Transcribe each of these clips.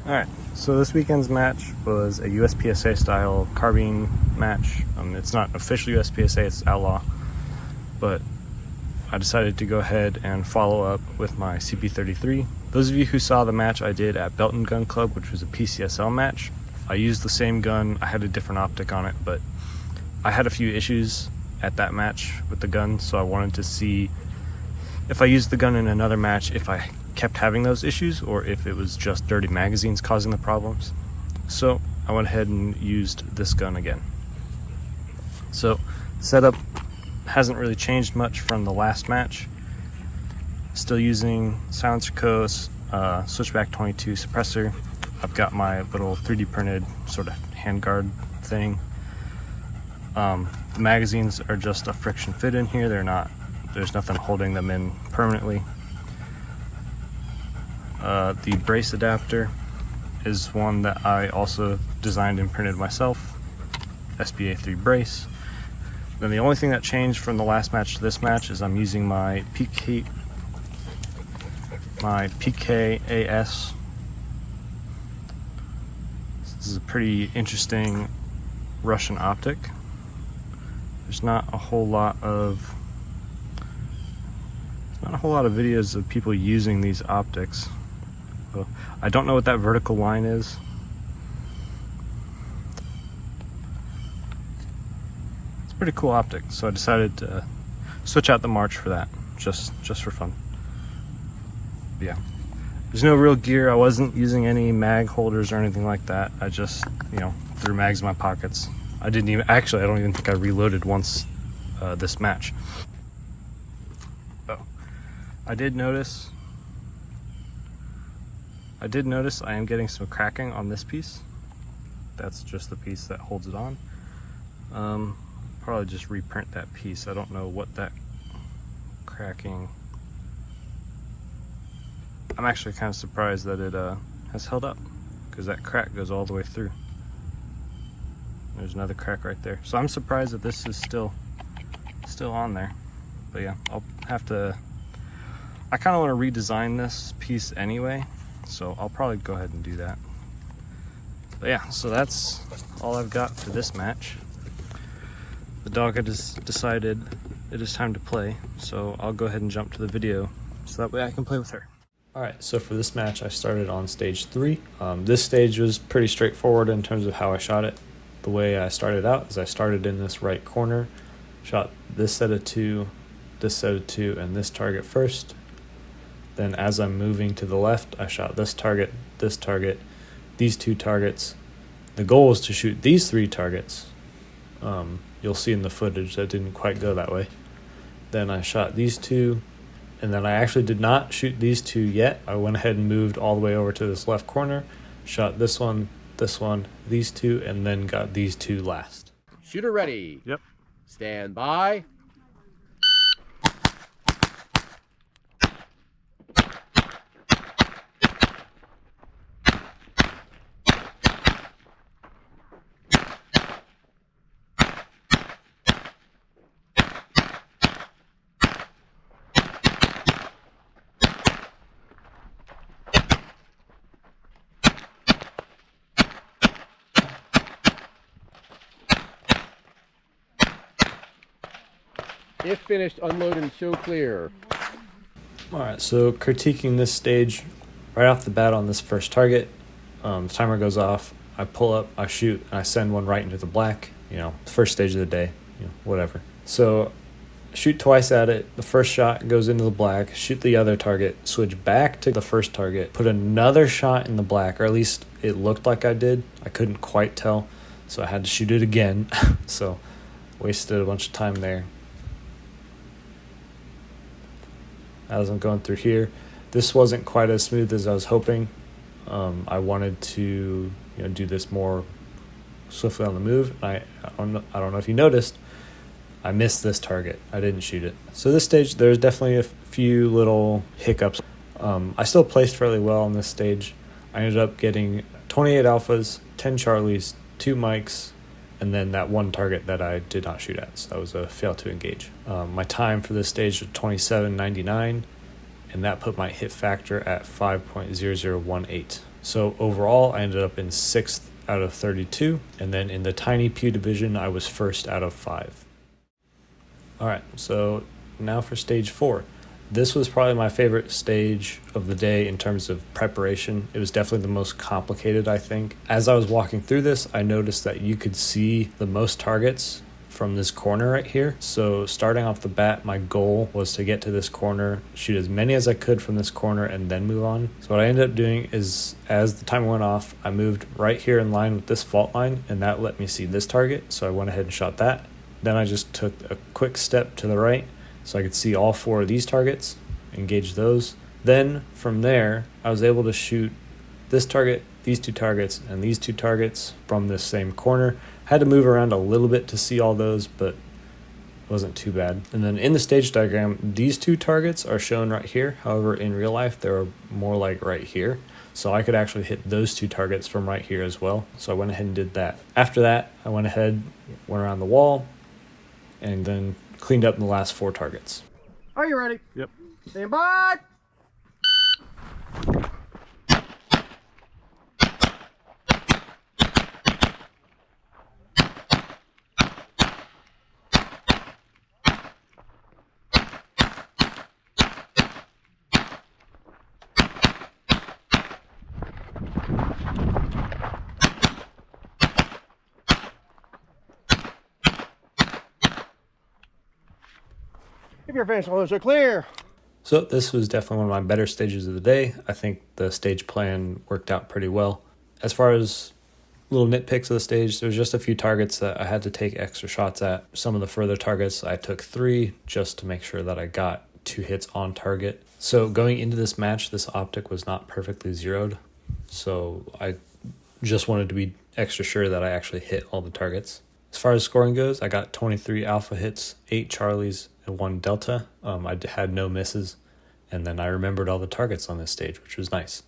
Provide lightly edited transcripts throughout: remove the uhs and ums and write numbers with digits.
Alright, so this weekend's match was a USPSA style carbine match. It's not official USPSA, it's Outlaw, but I decided to go ahead and follow up with my CP33. Those of you who saw the match I did at Pinetucky Gun Club, which was a PCSL match, I used the same gun. I had a different optic on it, but I had a few issues at that match with the gun, so I wanted to see if I used the gun in another match, if I kept having those issues or if it was just dirty magazines causing the problems. So I went ahead and used this gun again. So setup hasn't really changed much from the last match. Still using silencer coast, switchback 22 suppressor. I've got my little 3D printed sort of handguard thing. The magazines are just a friction fit in here. There's nothing holding them in permanently. The brace adapter is one that I also designed and printed myself, SBA3 brace. Then the only thing that changed from the last match to this match is I'm using my PKAS. This is a pretty interesting Russian optic. There's not a whole lot of videos of people using these optics. So I don't know what that vertical line is. It's a pretty cool optic, so I decided to switch out the March for that, just for fun. But yeah, there's no real gear. I wasn't using any mag holders or anything like that. I just, threw mags in my pockets. I don't even think I reloaded once this match. Oh, I did notice I am getting some cracking on this piece. That's just the piece that holds it on. Probably just reprint that piece. I don't know what that cracking. I'm actually kind of surprised that it has held up, because that crack goes all the way through. There's another crack right there. So I'm surprised that this is still on there. But yeah, I'll have to. I kind of want to redesign this piece anyway, so I'll probably go ahead and do that. But yeah, so that's all I've got for this match. The dog had decided it is time to play, so I'll go ahead and jump to the video so that way I can play with her. Alright, so for this match I started on stage 3. This stage was pretty straightforward in terms of how I shot it. The way I started out is I started in this right corner, shot this set of 2, this set of 2, and this target first. Then as I'm moving to the left, I shot this target, these 2 targets. The goal was to shoot these 3 targets. You'll see in the footage that didn't quite go that way. Then I shot these 2, and then I actually did not shoot these 2 yet. I went ahead and moved all the way over to this left corner, shot this one, these 2, and then got these 2 last. Shooter ready. Yep. Stand by. If finished, unload and show clear. Alright, so critiquing this stage, right off the bat on this first target, the timer goes off, I pull up, I shoot, and I send one right into the black, the first stage of the day, whatever. So, shoot twice at it, the first shot goes into the black, shoot the other target, switch back to the first target, put another shot in the black, or at least it looked like I did. I couldn't quite tell, so I had to shoot it again, so wasted a bunch of time there. As I'm going through here, this wasn't quite as smooth as I was hoping. I wanted to do this more swiftly on the move. I don't know if you noticed, I missed this target. I didn't shoot it. So this stage, there's definitely a few little hiccups. I still placed fairly well on this stage. I ended up getting 28 alphas, 10 charlies, 2 mics, and then that one target that I did not shoot at. So that was a fail to engage. My time for this stage was 27.99, and that put my hit factor at 5.0018. So overall, I ended up in 6th out of 32, and then in the tiny pew division, I was 1st out of 5. All right, so now for stage 4. This was probably my favorite stage of the day in terms of preparation. It was definitely the most complicated, I think. As I was walking through this, I noticed that you could see the most targets from this corner right here. So starting off the bat, my goal was to get to this corner, shoot as many as I could from this corner, and then move on. So what I ended up doing is, as the timer went off, I moved right here in line with this fault line, and that let me see this target. So I went ahead and shot that. Then I just took a quick step to the right so I could see all 4 of these targets, engage those. Then from there, I was able to shoot this target, these 2 targets, and these 2 targets from this same corner. I had to move around a little bit to see all those, but it wasn't too bad. And then in the stage diagram, these 2 targets are shown right here. However, in real life, they're more like right here. So I could actually hit those 2 targets from right here as well. So I went ahead and did that. After that, I went ahead, went around the wall, and then cleaned up the last 4 targets. Are you ready? Yep. Stand by. If you're finished, all those are clear. So this was definitely one of my better stages of the day. I think the stage plan worked out pretty well. As far as little nitpicks of the stage, there was just a few targets that I had to take extra shots at. Some of the further targets, I took 3 just to make sure that I got 2 hits on target. So going into this match, this optic was not perfectly zeroed. So I just wanted to be extra sure that I actually hit all the targets. As far as scoring goes, I got 23 alpha hits, 8 Charlies, and 1 Delta. I had no misses, and then I remembered all the targets on this stage, which was nice.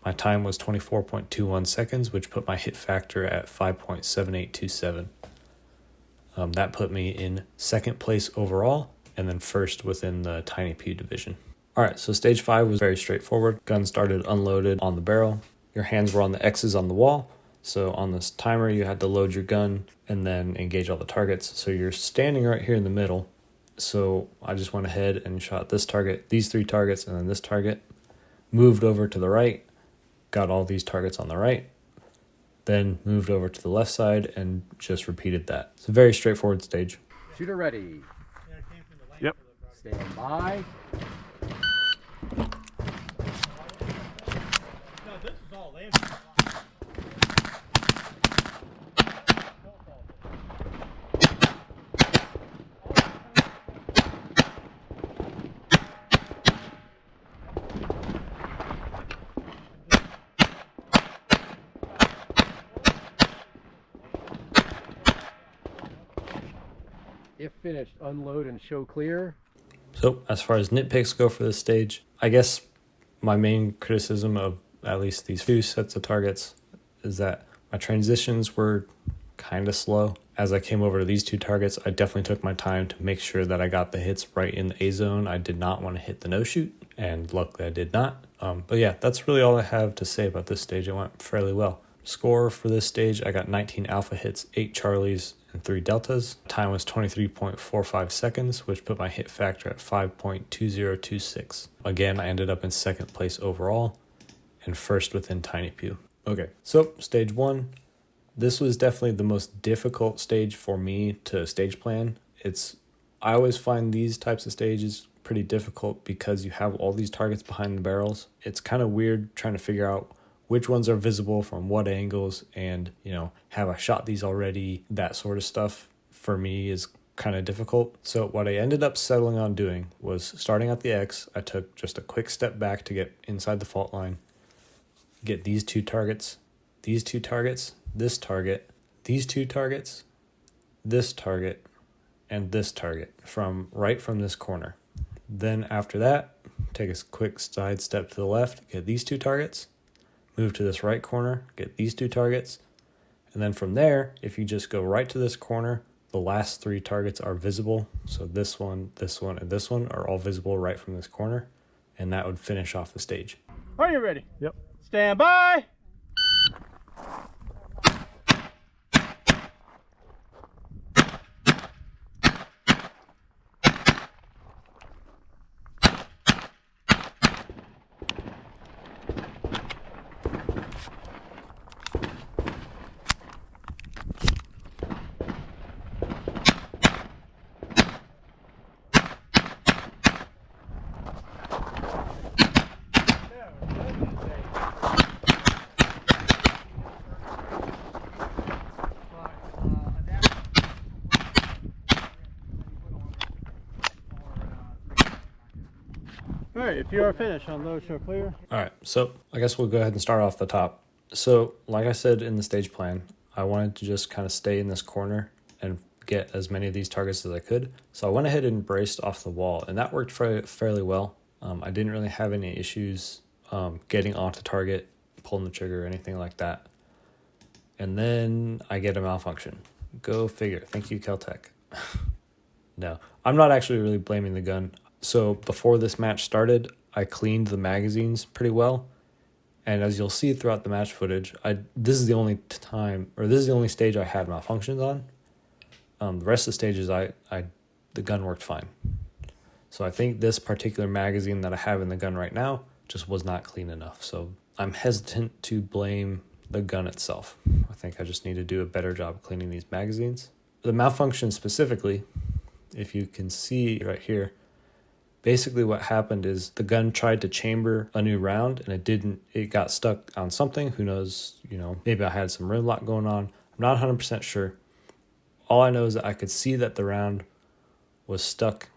My time was 24.21 seconds, which put my hit factor at 5.7827. That put me in 2nd place overall, and then 1st within the tiny pew division. All right, so stage 5 was very straightforward. Gun started unloaded on the barrel. Your hands were on the X's on the wall. So on this timer, you had to load your gun and then engage all the targets. So you're standing right here in the middle. So I just went ahead and shot this target, these 3 targets, and then this target. Moved over to the right, got all these targets on the right. Then moved over to the left side and just repeated that. It's a very straightforward stage. Shooter ready. Yep. Stand by. If finished, unload and show clear. So as far as nitpicks go for this stage, I guess my main criticism of at least these 2 sets of targets is that my transitions were kind of slow. As I came over to these 2 targets, I definitely took my time to make sure that I got the hits right in the A zone. I did not want to hit the no shoot, and luckily I did not. But yeah, that's really all I have to say about this stage. It went fairly well. Score for this stage, I got 19 alpha hits, 8 Charlies, and 3 Deltas. Time was 23.45 seconds, which put my hit factor at 5.2026. Again, I ended up in 2nd place overall and 1st within tiny pew. Okay, so stage 1. This was definitely the most difficult stage for me to stage plan. I always find these types of stages pretty difficult because you have all these targets behind the barrels. It's kind of weird trying to figure out which ones are visible from what angles, and have I shot these already? That sort of stuff for me is kind of difficult. So what I ended up settling on doing was, starting at the X, I took just a quick step back to get inside the fault line, get these 2 targets, these 2 targets, this target, these 2 targets, this target, and this target from this corner. Then after that, take a quick side step to the left, get these 2 targets, move to this right corner, get these 2 targets, and then from there, if you just go right to this corner, the last 3 targets are visible. So this one, and this one are all visible right from this corner, and that would finish off the stage. Are you ready? Yep. Stand by. All right, if you are finished on those, show clear. All right, so I guess we'll go ahead and start off the top. So like I said in the stage plan, I wanted to just kind of stay in this corner and get as many of these targets as I could. So I went ahead and braced off the wall, and that worked fairly well. I didn't really have any issues getting onto target, pulling the trigger, or anything like that. And then I get a malfunction. Go figure. Thank you, Kel Tec. No, I'm not actually really blaming the gun. So before this match started, I cleaned the magazines pretty well. And as you'll see throughout the match footage, this is the only stage I had malfunctions on. The rest of the stages, the gun worked fine. So I think this particular magazine that I have in the gun right now just was not clean enough. So I'm hesitant to blame the gun itself. I think I just need to do a better job of cleaning these magazines. The malfunction specifically, if you can see right here, basically what happened is the gun tried to chamber a new round and it got stuck on something. Who knows, maybe I had some rim lock going on. I'm not 100% sure. All I know is that I could see that the round was stuck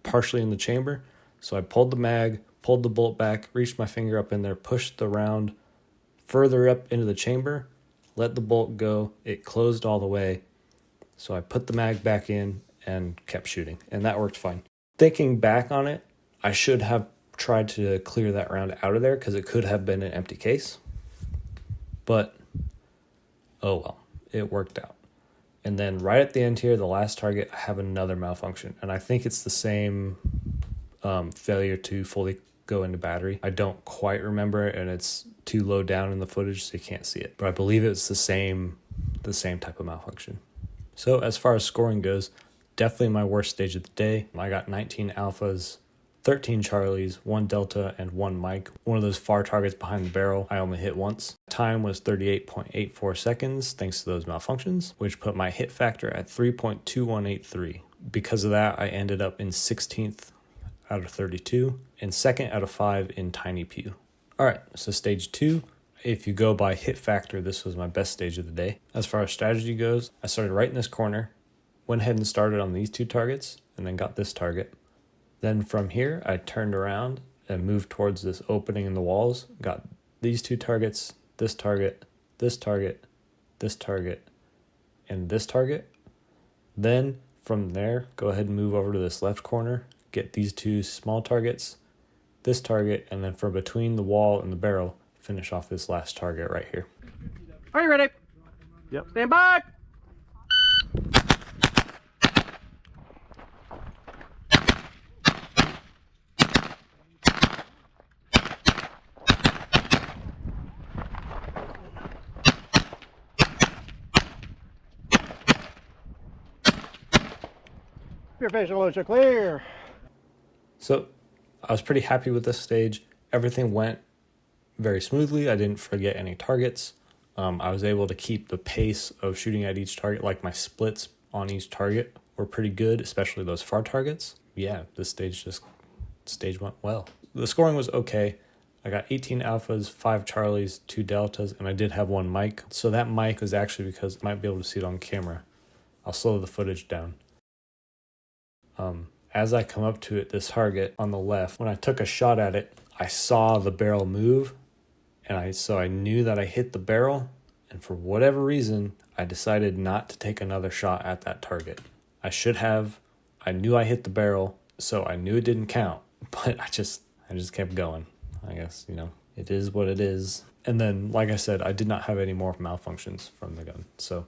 partially in the chamber. So I pulled the mag, pulled the bolt back, reached my finger up in there, pushed the round further up into the chamber, let the bolt go. It closed all the way. So I put the mag back in and kept shooting, and that worked fine. Thinking back on it, I should have tried to clear that round out of there because it could have been an empty case. But, oh well, it worked out. And then right at the end here, the last target, I have another malfunction. And I think it's the same failure to fully go into battery. I don't quite remember it, and it's too low down in the footage so you can't see it. But I believe it's the same type of malfunction. So as far as scoring goes, definitely my worst stage of the day. I got 19 alphas, 13 charlies, 1 delta, and 1 mic. One of those far targets behind the barrel I only hit once. Time was 38.84 seconds thanks to those malfunctions, which put my hit factor at 3.2183. Because of that, I ended up in 16th out of 32 and 2nd out of 5 in Tiny Pew. All right, so stage 2. If you go by hit factor, this was my best stage of the day. As far as strategy goes, I started right in this corner, went ahead and started on these 2 targets, and then got this target. Then from here, I turned around and moved towards this opening in the walls, got these 2 targets, this target, this target, this target, and this target. Then from there, go ahead and move over to this left corner, get these 2 small targets, this target, and then from between the wall and the barrel, finish off this last target right here. Are you ready? Yep. Stand by. Your facial loads are clear. So I was pretty happy with this stage. Everything went very smoothly. I didn't forget any targets. I was able to keep the pace of shooting at each target, like my splits on each target were pretty good, especially those far targets. Yeah, this stage went well. The scoring was okay. I got 18 alphas, 5 charlies, 2 deltas, and I did have 1 mic. So that mic was actually because I might be able to see it on camera. I'll slow the footage down. As I come up to it, this target on the left, when I took a shot at it, I saw the barrel move, and so I knew that I hit the barrel, and for whatever reason, I decided not to take another shot at that target. I should have. I knew I hit the barrel, so I knew it didn't count, but I just kept going. I guess, it is what it is. And then, like I said, I did not have any more malfunctions from the gun, so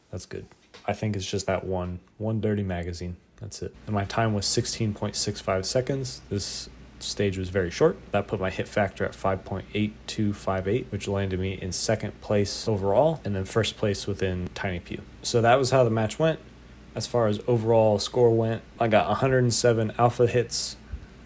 that's good. I think it's just that one dirty magazine. That's it. And my time was 16.65 seconds. This stage was very short. That put my hit factor at 5.8258, which landed me in second place overall and then first place within Tiny Pew. So that was how the match went. As far as overall score went, I got 107 alpha hits,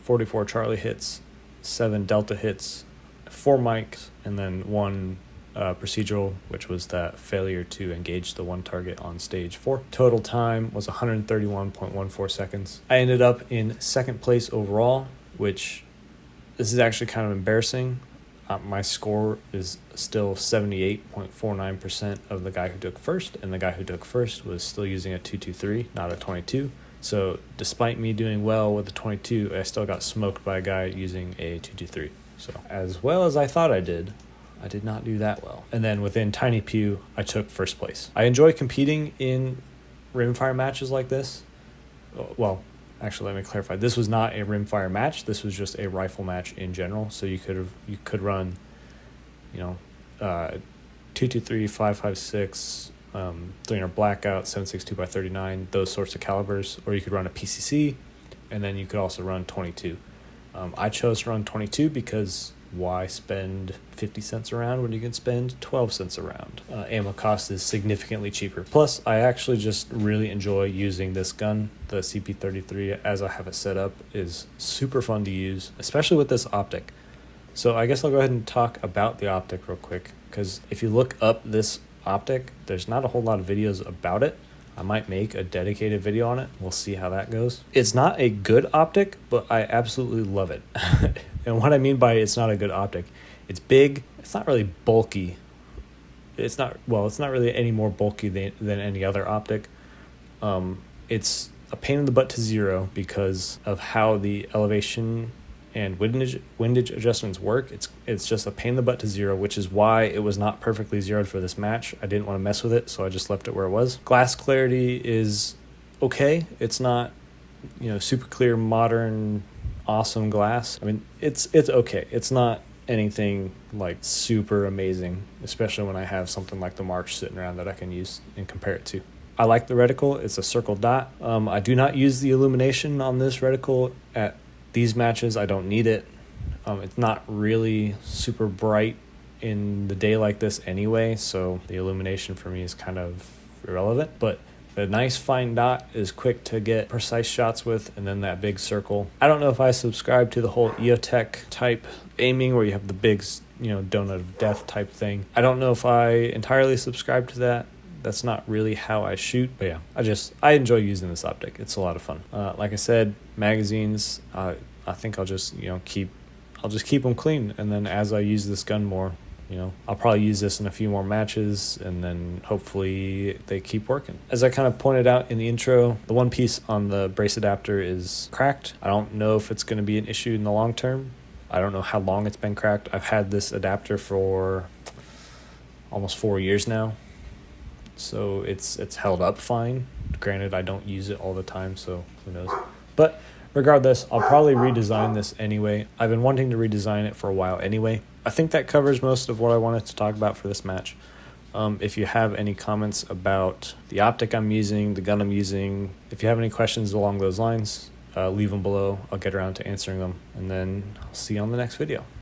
44 Charlie hits, 7 Delta hits, 4 mics, and then 1 procedural, which was that failure to engage the one target on stage 4. Total time was 131.14 seconds. I ended up in second place overall, which this is actually kind of embarrassing. My score is still 78.49% of the guy who took first, and the guy who took first was still using a 223, not a 22. So despite me doing well with the 22, I still got smoked by a guy using a 223. So as well as I thought I did not do that well. And then within Tiny Pew, I took first place. I enjoy competing in rimfire matches like this. Well, actually, let me clarify. This was not a rimfire match. This was just a rifle match in general. So you could run, 223, 5.56, 300 blackout, 7.62 by 39, those sorts of calibers, or you could run a PCC, and then you could also run 22. I chose to run 22 because why spend 50 cents a round when you can spend 12 cents a round? Ammo cost is significantly cheaper. Plus, I actually just really enjoy using this gun. The CP33, as I have it set up, is super fun to use, especially with this optic. So I guess I'll go ahead and talk about the optic real quick, because if you look up this optic, there's not a whole lot of videos about it. I might make a dedicated video on it. We'll see how that goes. It's not a good optic, but I absolutely love it. And what I mean by it's not a good optic, it's big. It's not really bulky. It's not really any more bulky than any other optic. It's a pain in the butt to zero because of how the elevation and windage adjustments work. It's just a pain in the butt to zero, which is why it was not perfectly zeroed for this match. I didn't want to mess with it, so I just left it where it was. Glass clarity is okay. It's not, super clear, modern, awesome glass. I mean, it's okay. It's not anything like super amazing, especially when I have something like the March sitting around that I can use and compare it to. I like the reticle. It's a circle dot. I do not use the illumination on this reticle at these matches. I don't need it. It's not really super bright in the day like this anyway, so the illumination for me is kind of irrelevant. But the nice fine dot is quick to get precise shots with, and then that big circle. I don't know if I subscribe to the whole EOTech type aiming where you have the big, donut of death type thing. I don't know if I entirely subscribe to that. That's not really how I shoot, but yeah, I enjoy using this optic. It's a lot of fun. Like I said, magazines, I think I'll just keep them clean, and then as I use this gun more, I'll probably use this in a few more matches, and then hopefully they keep working. As I kind of pointed out in the intro, the one piece on the brace adapter is cracked. I don't know if it's going to be an issue in the long term. I don't know how long it's been cracked. I've had this adapter for almost 4 years now. So it's held up fine. Granted, I don't use it all the time, so who knows. But regardless, I'll probably redesign this anyway. I've been wanting to redesign it for a while anyway. I think that covers most of what I wanted to talk about for this match. If you have any comments about the optic I'm using, the gun I'm using, if you have any questions along those lines, leave them below. I'll get around to answering them, and then I'll see you on the next video.